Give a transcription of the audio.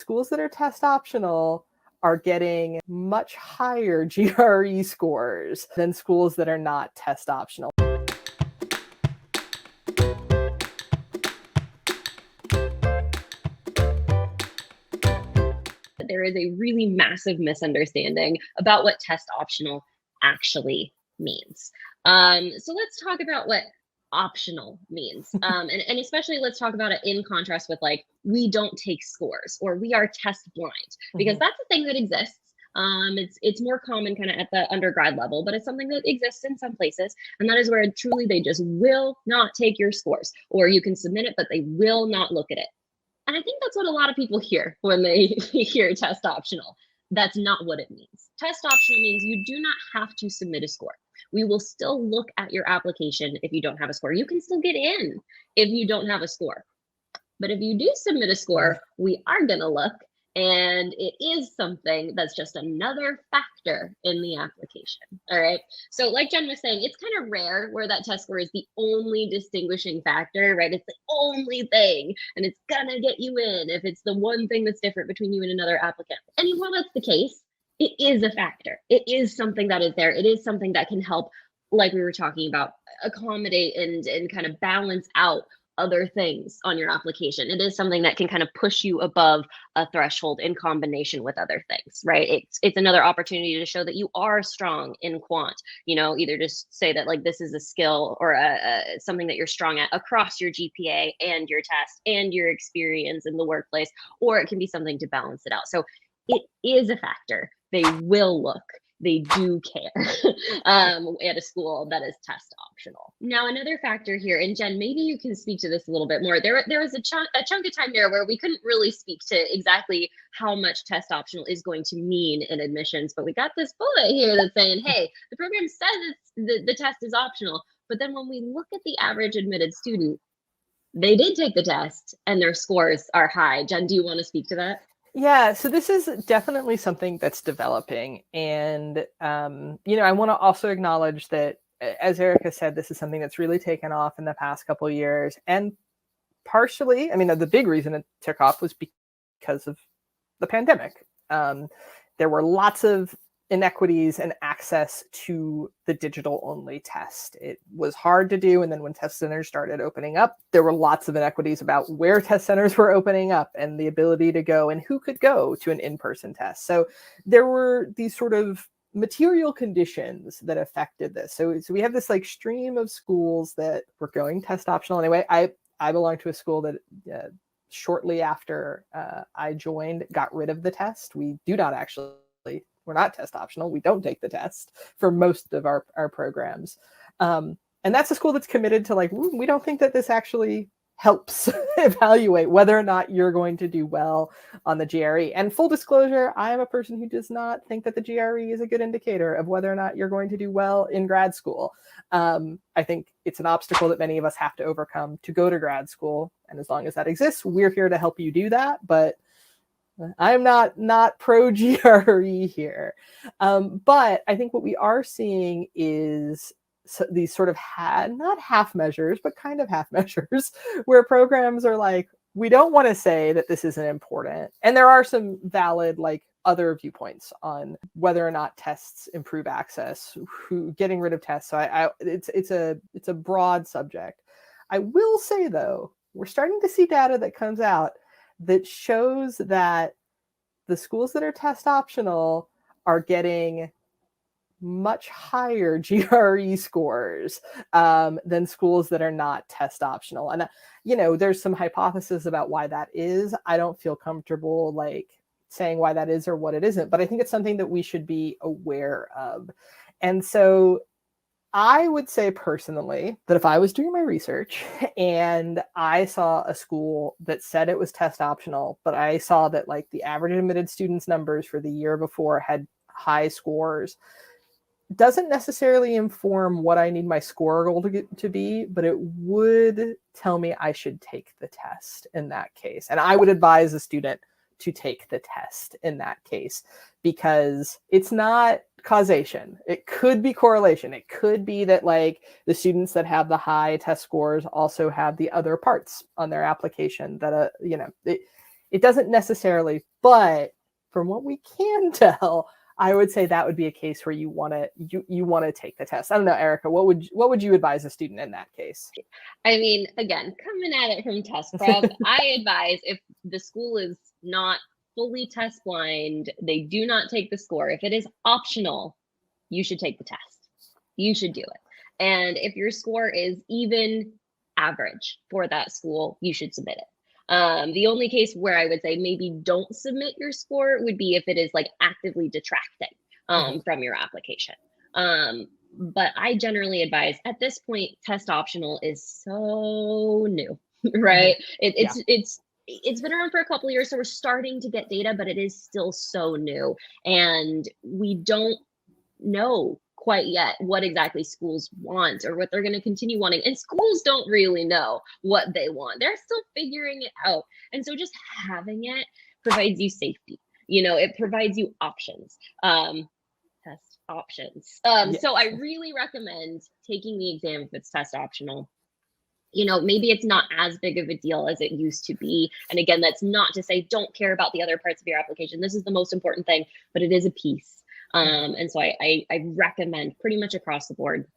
schools that are test optional are getting much higher GRE scores than schools that are not test optional. There is a really massive misunderstanding about what test optional actually means. So let's talk about what optional means. And especially let's talk about it in contrast with like, we don't take scores or we are test blind, because that's a thing that exists. It's more common kind of at the undergrad level, but it's something that exists in some places. And that is where truly they just will not take your scores, or you can submit it, but they will not look at it. And I think that's what a lot of people hear when they hear test optional. That's not what it means. Test optional means you do not have to submit a score. We will still look at your application if you don't have a score. You can still get in if you don't have a score. But if you do submit a score, we are going to look, and it is something that's just another factor in the application. All right. So like Jen was saying, it's kind of rare where that test score is the only distinguishing factor, right? It's the only thing, and it's going to get you in if it's the one thing that's different between you and another applicant. And while that's the case, it is a factor. It is something that is there. It is something that can help, like we were talking about, accommodate and kind of balance out other things on your application. It is something that can kind of push you above a threshold in combination with other things, right? It's another opportunity to show that you are strong in quant, either just say that like this is a skill or something that you're strong at across your GPA and your test and your experience in the workplace, or it can be something to balance it out. So it is a factor. They will look. They do care at a school that is test optional. Now, another factor here, and Jen, maybe you can speak to this a little bit more. There was a chunk of time there where we couldn't really speak to exactly how much test optional is going to mean in admissions, but we got this bullet here that's saying, hey, the program says the test is optional, but then when we look at the average admitted student, they did take the test and their scores are high. Jen, do you want to speak to that? Yeah, so this is definitely something that's developing. And, I want to also acknowledge that, as Erika said, this is something that's really taken off in the past couple of years. And partially, the big reason it took off was because of the pandemic. There were lots of inequities and access to the digital only test. It was hard to do. And then when test centers started opening up, there were lots of inequities about where test centers were opening up and the ability to go and who could go to an in-person test. So there were these sort of material conditions that affected this. So we have this like stream of schools that were going test optional. Anyway, I belong to a school that shortly after I joined got rid of the test. We do not actually, we're not test optional. We don't take the test for most of our programs. And that's a school that's committed to like, we don't think that this actually helps evaluate whether or not you're going to do well on the GRE. And full disclosure, I am a person who does not think that the GRE is a good indicator of whether or not you're going to do well in grad school. I think it's an obstacle that many of us have to overcome to go to grad school. And as long as that exists, we're here to help you do that. But I'm not pro GRE here. But I think what we are seeing is these sort of not half measures, but kind of half measures where programs are like, we don't want to say that this isn't important. And there are some valid like other viewpoints on whether or not tests improve access, getting rid of tests. So it's a broad subject. I will say though, we're starting to see data that comes out that shows that the schools that are test optional are getting much higher GRE scores than schools that are not test optional. And, there's some hypothesis about why that is. I don't feel comfortable like saying why that is or what it isn't, but I think it's something that we should be aware of. And so I would say personally that if I was doing my research and I saw a school that said it was test optional, but I saw that like the average admitted students numbers for the year before had high scores, doesn't necessarily inform what I need my score goal to be, but it would tell me I should take the test in that case. And I would advise a student to take the test in that case, because it's not causation. It could be correlation. It could be that like the students that have the high test scores also have the other parts on their application that, it doesn't necessarily But from what we can tell, I would say that would be a case where you want to take the test. I don't know, Erika, what would you advise a student in that case? I mean, again, coming at it from test prep, I advise if the school is not fully test blind, they do not take the score. If it is optional, you should take the test. You should do it. And if your score is even average for that school, you should submit it. The only case where I would say maybe don't submit your score would be if it is like actively detracting from your application. But I generally advise at this point, test optional is so new, right? It's been around for a couple of years, so we're starting to get data, but it is still so new, and we don't know quite yet what exactly schools want or what they're going to continue wanting. And schools don't really know what they want. They're still figuring it out. And so just having it provides you safety. It provides you options. Test options. Yes. So I really recommend taking the exam if it's test optional. Maybe it's not as big of a deal as it used to be. And again, that's not to say don't care about the other parts of your application. This is the most important thing, but it is a piece. And so I recommend pretty much across the board